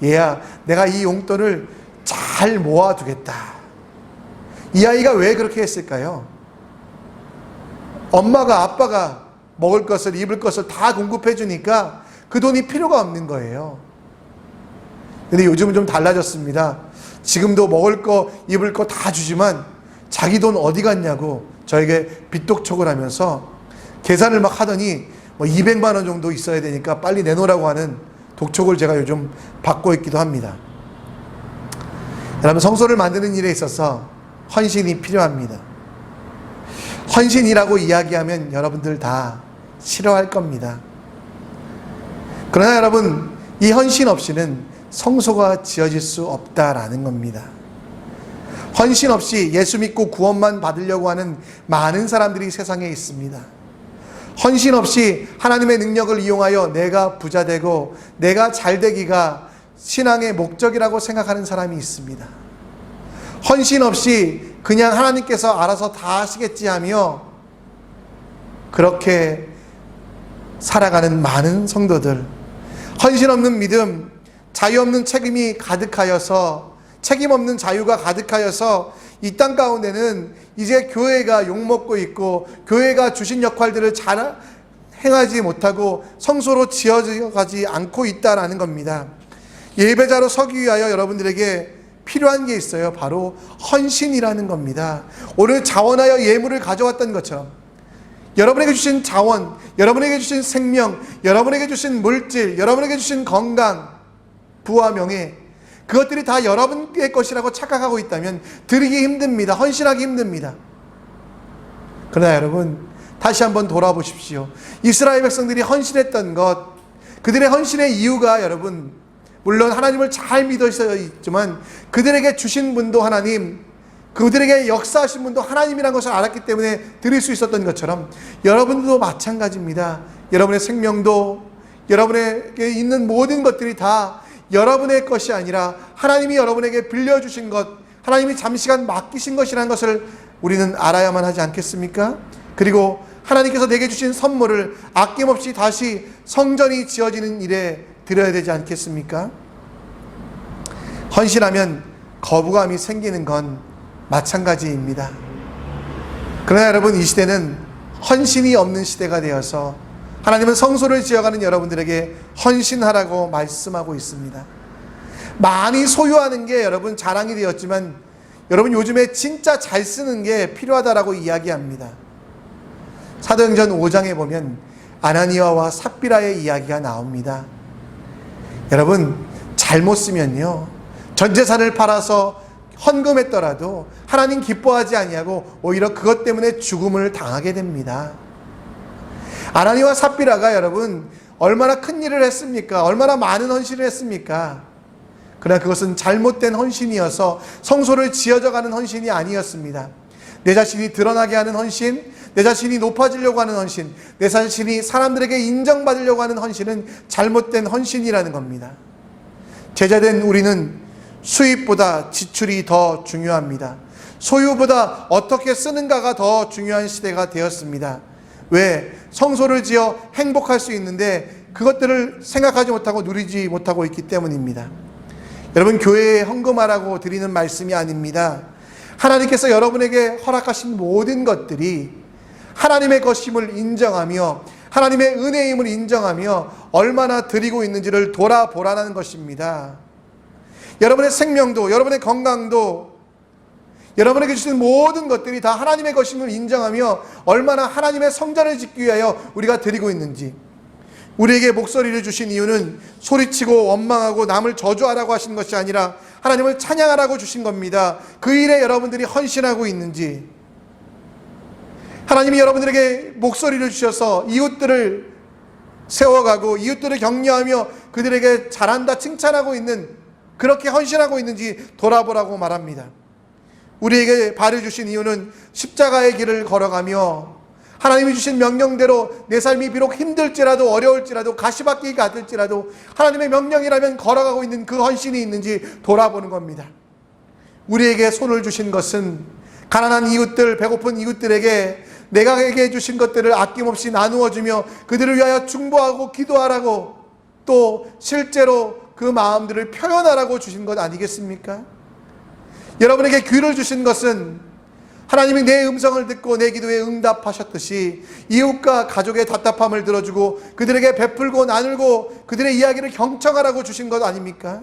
얘야, 내가 이 용돈을 잘 모아두겠다. 이 아이가 왜 그렇게 했을까요? 엄마가, 아빠가 먹을 것을, 입을 것을 다 공급해 주니까 그 돈이 필요가 없는 거예요. 근데 요즘은 좀 달라졌습니다. 지금도 먹을 거, 입을 거 다 주지만 자기 돈 어디 갔냐고 저에게 빚독촉을 하면서 계산을 막 하더니 뭐 200만 원 정도 있어야 되니까 빨리 내놓으라고 하는 독촉을 제가 요즘 받고 있기도 합니다. 여러분, 성소를 만드는 일에 있어서 헌신이 필요합니다. 헌신이라고 이야기하면 여러분들 다 싫어할 겁니다. 그러나 여러분, 이 헌신 없이는 성소가 지어질 수 없다라는 겁니다. 헌신 없이 예수 믿고 구원만 받으려고 하는 많은 사람들이 세상에 있습니다. 헌신 없이 하나님의 능력을 이용하여 내가 부자 되고 내가 잘 되기가 신앙의 목적이라고 생각하는 사람이 있습니다. 헌신 없이 그냥 하나님께서 알아서 다 하시겠지 하며 그렇게 살아가는 많은 성도들, 헌신 없는 믿음, 자유 없는 책임이 가득하여서, 책임 없는 자유가 가득하여서 이 땅 가운데는 이제 교회가 욕먹고 있고 교회가 주신 역할들을 잘 행하지 못하고 성소로 지어가지 않고 있다라는 겁니다. 예배자로 서기 위하여 여러분들에게 필요한 게 있어요. 바로 헌신이라는 겁니다. 오늘 자원하여 예물을 가져왔던 것처럼 여러분에게 주신 자원, 여러분에게 주신 생명, 여러분에게 주신 물질, 여러분에게 주신 건강, 부와 명예, 그것들이 다 여러분의 것이라고 착각하고 있다면 드리기 힘듭니다. 헌신하기 힘듭니다. 그러나 여러분, 다시 한번 돌아보십시오. 이스라엘 백성들이 헌신했던 것, 그들의 헌신의 이유가 여러분, 물론 하나님을 잘 믿어서 있지만 그들에게 주신 분도 하나님, 그들에게 역사하신 분도 하나님이라는 것을 알았기 때문에 드릴 수 있었던 것처럼 여러분도 마찬가지입니다. 여러분의 생명도, 여러분에게 있는 모든 것들이 다 여러분의 것이 아니라 하나님이 여러분에게 빌려주신 것, 하나님이 잠시간 맡기신 것이라는 것을 우리는 알아야만 하지 않겠습니까? 그리고 하나님께서 내게 주신 선물을 아낌없이 다시 성전이 지어지는 일에 드려야 되지 않겠습니까? 헌신하면 거부감이 생기는 건 마찬가지입니다. 그러나 여러분, 이 시대는 헌신이 없는 시대가 되어서 하나님은 성소를 지어가는 여러분들에게 헌신하라고 말씀하고 있습니다. 많이 소유하는 게 여러분 자랑이 되었지만 여러분, 요즘에 진짜 잘 쓰는 게 필요하다라고 이야기합니다. 사도행전 5장에 보면 아나니아와 삽비라의 이야기가 나옵니다. 여러분, 잘못 쓰면요, 전 재산을 팔아서 헌금했더라도 하나님 기뻐하지 아니하고 오히려 그것 때문에 죽음을 당하게 됩니다. 아나니아와 삽비라가 여러분 얼마나 큰 일을 했습니까? 얼마나 많은 헌신을 했습니까? 그러나 그것은 잘못된 헌신이어서 성소를 지어져가는 헌신이 아니었습니다. 내 자신이 드러나게 하는 헌신, 내 자신이 높아지려고 하는 헌신, 내 자신이 사람들에게 인정받으려고 하는 헌신은 잘못된 헌신이라는 겁니다. 제자된 우리는 수입보다 지출이 더 중요합니다. 소유보다 어떻게 쓰는가가 더 중요한 시대가 되었습니다. 왜? 성소를 지어 행복할 수 있는데 그것들을 생각하지 못하고 누리지 못하고 있기 때문입니다. 여러분, 교회에 헌금하라고 드리는 말씀이 아닙니다. 하나님께서 여러분에게 허락하신 모든 것들이 하나님의 것임을 인정하며 하나님의 은혜임을 인정하며 얼마나 드리고 있는지를 돌아보라는 것입니다. 여러분의 생명도, 여러분의 건강도, 여러분에게 주신 모든 것들이 다 하나님의 것임을 인정하며 얼마나 하나님의 성전을 짓기 위하여 우리가 드리고 있는지, 우리에게 목소리를 주신 이유는 소리치고 원망하고 남을 저주하라고 하신 것이 아니라 하나님을 찬양하라고 주신 겁니다. 그 일에 여러분들이 헌신하고 있는지, 하나님이 여러분들에게 목소리를 주셔서 이웃들을 세워가고 이웃들을 격려하며 그들에게 잘한다 칭찬하고 있는 그렇게 헌신하고 있는지 돌아보라고 말합니다. 우리에게 발을 주신 이유는 십자가의 길을 걸어가며 하나님이 주신 명령대로 내 삶이 비록 힘들지라도 어려울지라도 가시밭길 같을지라도 하나님의 명령이라면 걸어가고 있는 그 헌신이 있는지 돌아보는 겁니다. 우리에게 손을 주신 것은 가난한 이웃들, 배고픈 이웃들에게 내가에게 주신 것들을 아낌없이 나누어주며 그들을 위하여 중보하고 기도하라고 또 실제로 그 마음들을 표현하라고 주신 것 아니겠습니까? 여러분에게 귀를 주신 것은 하나님이 내 음성을 듣고 내 기도에 응답하셨듯이 이웃과 가족의 답답함을 들어주고 그들에게 베풀고 나누고 그들의 이야기를 경청하라고 주신 것 아닙니까?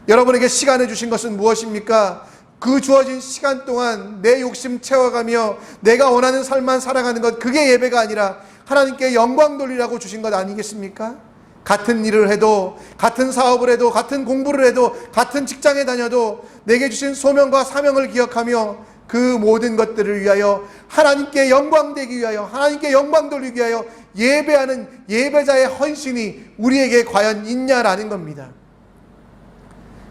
여러분에게 시간을 주신 것은 무엇입니까? 그 주어진 시간 동안 내 욕심 채워가며 내가 원하는 삶만 살아가는 것, 그게 예배가 아니라 하나님께 영광 돌리라고 주신 것 아니겠습니까? 같은 일을 해도, 같은 사업을 해도, 같은 공부를 해도, 같은 직장에 다녀도 내게 주신 소명과 사명을 기억하며 그 모든 것들을 위하여 하나님께 영광 되기 위하여, 하나님께 영광 돌리기 위하여 예배하는 예배자의 헌신이 우리에게 과연 있냐라는 겁니다.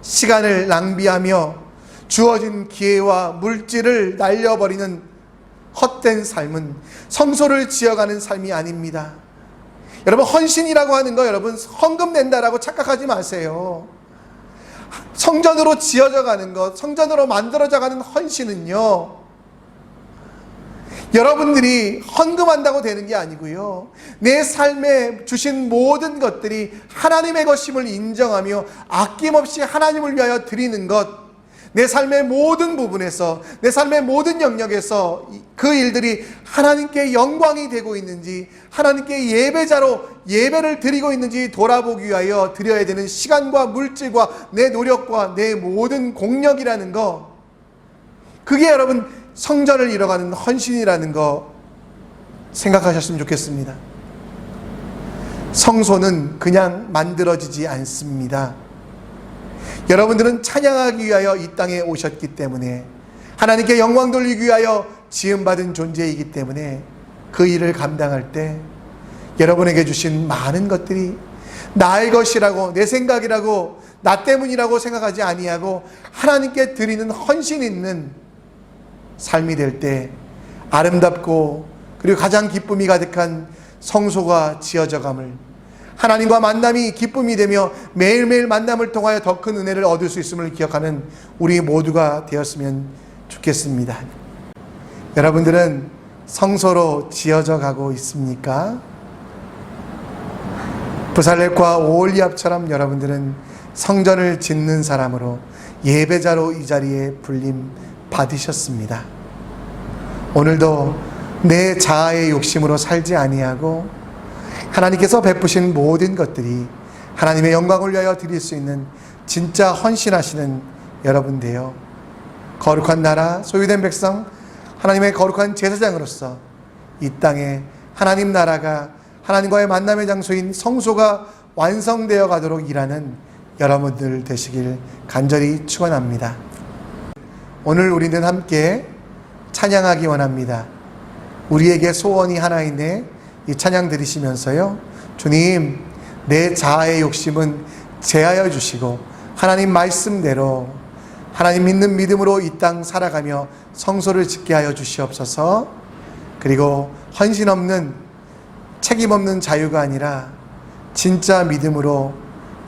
시간을 낭비하며 주어진 기회와 물질을 날려버리는 헛된 삶은 성소를 지어가는 삶이 아닙니다. 여러분, 헌신이라고 하는 거 여러분 헌금 낸다라고 착각하지 마세요. 성전으로 지어져 가는 것, 성전으로 만들어져 가는 헌신은요, 여러분들이 헌금한다고 되는 게 아니고요, 내 삶에 주신 모든 것들이 하나님의 것임을 인정하며 아낌없이 하나님을 위하여 드리는 것, 내 삶의 모든 부분에서, 내 삶의 모든 영역에서 그 일들이 하나님께 영광이 되고 있는지, 하나님께 예배자로 예배를 드리고 있는지 돌아보기 위하여 드려야 되는 시간과 물질과 내 노력과 내 모든 공력이라는 거, 그게 여러분 성전을 이뤄가는 헌신이라는 거 생각하셨으면 좋겠습니다. 성소는 그냥 만들어지지 않습니다. 여러분들은 찬양하기 위하여 이 땅에 오셨기 때문에, 하나님께 영광 돌리기 위하여 지음받은 존재이기 때문에 그 일을 감당할 때 여러분에게 주신 많은 것들이 나의 것이라고, 내 생각이라고, 나 때문이라고 생각하지 아니하고 하나님께 드리는 헌신 있는 삶이 될 때 아름답고 그리고 가장 기쁨이 가득한 성소가 지어져감을, 하나님과 만남이 기쁨이 되며 매일매일 만남을 통하여 더 큰 은혜를 얻을 수 있음을 기억하는 우리 모두가 되었으면 좋겠습니다. 여러분들은 성소로 지어져 가고 있습니까? 부살렙과 오홀리압처럼 여러분들은 성전을 짓는 사람으로, 예배자로 이 자리에 불림 받으셨습니다. 오늘도 내 자아의 욕심으로 살지 아니하고 하나님께서 베푸신 모든 것들이 하나님의 영광을 위하여 드릴 수 있는 진짜 헌신하시는 여러분 되어 거룩한 나라, 소유된 백성, 하나님의 거룩한 제사장으로서 이 땅에 하나님 나라가, 하나님과의 만남의 장소인 성소가 완성되어 가도록 일하는 여러분들 되시길 간절히 축원합니다. 오늘 우리는 함께 찬양하기 원합니다. 우리에게 소원이 하나 있네. 이 찬양 들으시면서요, 주님, 내 자아의 욕심은 제하여 주시고 하나님 말씀대로 하나님 믿는 믿음으로 이 땅 살아가며 성소를 짓게 하여 주시옵소서. 그리고 헌신 없는, 책임 없는 자유가 아니라 진짜 믿음으로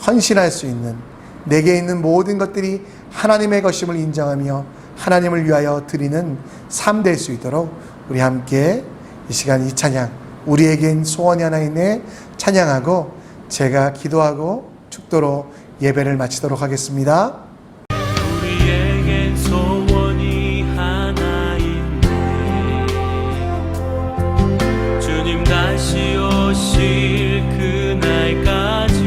헌신할 수 있는, 내게 있는 모든 것들이 하나님의 것임을 인정하며 하나님을 위하여 드리는 삶 될 수 있도록 우리 함께 이 시간 이 찬양, 우리에겐 소원이 하나 있네 찬양하고 제가 기도하고 축도로 예배를 마치도록 하겠습니다. 우리에겐 소원이 하나 있네. 주님 다시 오실 그날까지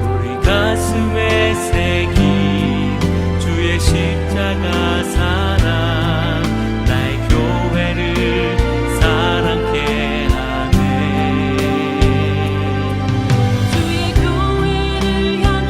우리 가슴에 새긴 주의 십자가 사랑, 나의 교회를 사랑케 하네. 주의 교회를 향해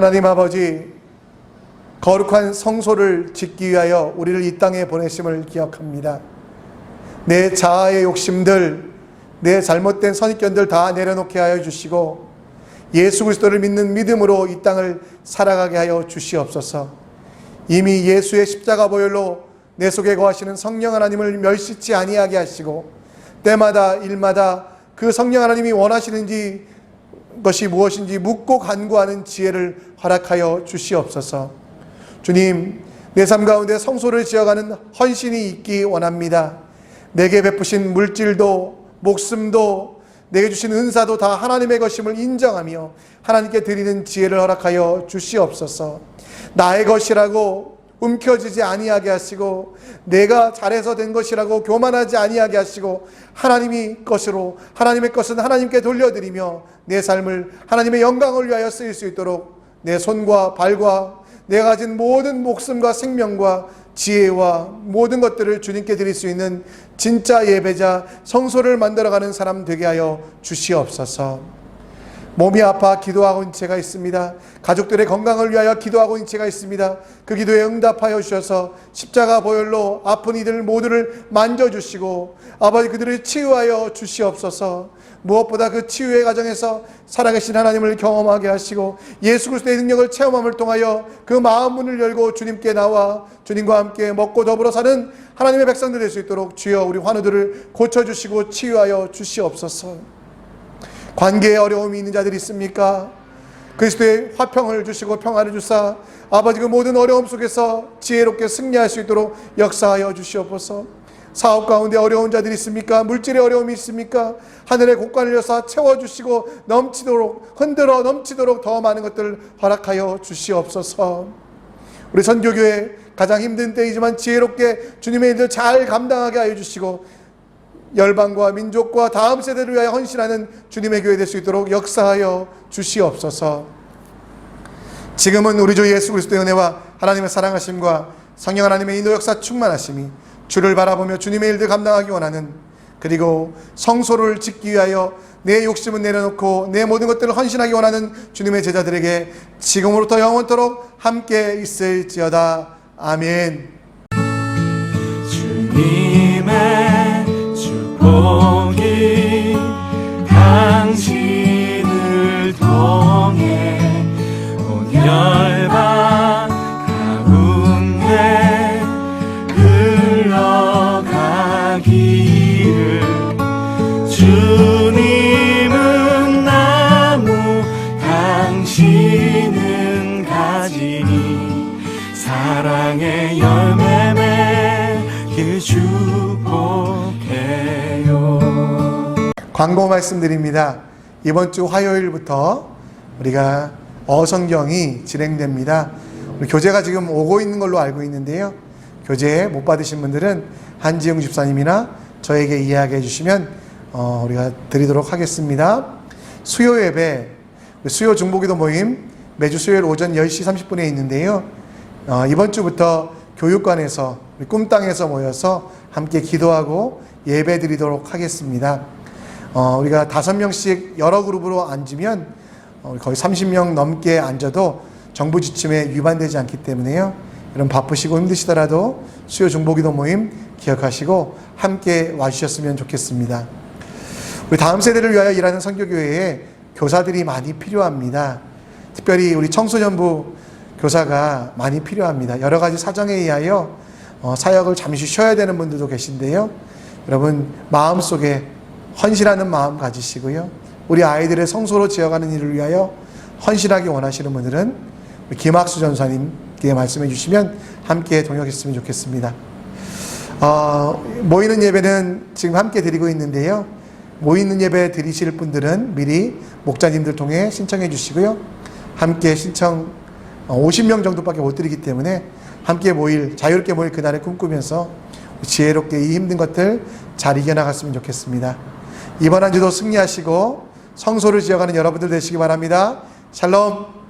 하나님 아버지, 거룩한 성소를 짓기 위하여 우리를 이 땅에 보내심을 기억합니다. 내 자아의 욕심들, 내 잘못된 선입견들 다 내려놓게 하여 주시고 예수 그리스도를 믿는 믿음으로 이 땅을 살아가게 하여 주시옵소서. 이미 예수의 십자가 보혈로 내 속에 거하시는 성령 하나님을 멸시치 아니하게 하시고 때마다 일마다 그 성령 하나님이 원하시는지 것이 무엇인지 묻고 간구하는 지혜를 허락하여 주시옵소서. 주님, 내 삶 가운데 성소를 지어가는 헌신이 있기 원합니다. 내게 베푸신 물질도 목숨도 내게 주신 은사도 다 하나님의 것임을 인정하며 하나님께 드리는 지혜를 허락하여 주시옵소서. 나의 것이라고 움켜쥐지 아니하게 하시고 내가 잘해서 된 것이라고 교만하지 아니하게 하시고 하나님의 것으로 하나님의 것은 하나님께 돌려드리며 내 삶을 하나님의 영광을 위하여 쓰일 수 있도록 내 손과 발과 내가 가진 모든 목숨과 생명과 지혜와 모든 것들을 주님께 드릴 수 있는 진짜 예배자 성소를 만들어가는 사람 되게 하여 주시옵소서. 몸이 아파 기도하고 있는 채가 있습니다. 가족들의 건강을 위하여 기도하고 있는 채가 있습니다. 그 기도에 응답하여 주셔서 십자가 보혈로 아픈 이들 모두를 만져주시고 아버지 그들을 치유하여 주시옵소서. 무엇보다 그 치유의 과정에서 살아계신 하나님을 경험하게 하시고 예수 그리스도의 능력을 체험함을 통하여 그 마음 문을 열고 주님께 나와 주님과 함께 먹고 더불어 사는 하나님의 백성들 될 수 있도록 주여 우리 환우들을 고쳐주시고 치유하여 주시옵소서. 관계에 어려움이 있는 자들이 있습니까? 그리스도의 화평을 주시고 평화를 주사 아버지 그 모든 어려움 속에서 지혜롭게 승리할 수 있도록 역사하여 주시옵소서. 사업 가운데 어려운 자들이 있습니까? 물질의 어려움이 있습니까? 하늘의 곳간을 여사 채워주시고 넘치도록 흔들어 넘치도록 더 많은 것들을 허락하여 주시옵소서. 우리 선교교회 가장 힘든 때이지만 지혜롭게 주님의 일을 잘 감당하게 하여 주시고 열방과 민족과 다음 세대를 위하여 헌신하는 주님의 교회 될 수 있도록 역사하여 주시옵소서. 지금은 우리 주 예수 그리스도의 은혜와 하나님의 사랑하심과 성령 하나님의 인도 역사 충만하심이 주를 바라보며 주님의 일들 감당하기 원하는 그리고 성소를 짓기 위하여 내 욕심은 내려놓고 내 모든 것들을 헌신하기 원하는 주님의 제자들에게 지금으로부터 영원토록 함께 있을지어다. 아멘. 주님의 축복이 당신을 통해 온 열방 가운데 흘러가기를. 주님은 나무 당신은 가지니 사랑의 열매 맺길 축복해요. 광고 말씀드립니다. 이번 주 화요일부터 우리가 어성경이 진행됩니다. 우리 교재가 지금 오고 있는 걸로 알고 있는데요. 교재 못 받으신 분들은 한지영 집사님이나 저에게 이야기해 주시면 우리가 드리도록 하겠습니다. 수요 예배, 수요 중보기도 모임 매주 수요일 오전 10시 30분에 있는데요. 이번 주부터 교육관에서 우리 꿈땅에서 모여서 함께 기도하고 예배 드리도록 하겠습니다. 우리가 5명씩 여러 그룹으로 앉으면 거의 30명 넘게 앉아도 정부 지침에 위반되지 않기 때문에요. 여러분 바쁘시고 힘드시더라도 수요 중보기도 모임 기억하시고 함께 와주셨으면 좋겠습니다. 우리 다음 세대를 위하여 일하는 선교교회에 교사들이 많이 필요합니다. 특별히 우리 청소년부 교사가 많이 필요합니다. 여러 가지 사정에 의하여 사역을 잠시 쉬어야 되는 분들도 계신데요. 여러분 마음속에 헌신하는 마음 가지시고요. 우리 아이들의 성소로 지어가는 일을 위하여 헌신하기 원하시는 분들은 김학수 전사님께 말씀해 주시면 함께 동역했으면 좋겠습니다. 모이는 예배는 지금 함께 드리고 있는데요. 모이는 예배 드리실 분들은 미리 목자님들 통해 신청해 주시고요. 함께 신청 50명 정도밖에 못 드리기 때문에 함께 모일, 자유롭게 모일 그날을 꿈꾸면서 지혜롭게 이 힘든 것들 잘 이겨나갔으면 좋겠습니다. 이번 한 주도 승리하시고 성소를 지어가는 여러분들 되시기 바랍니다. 샬롬.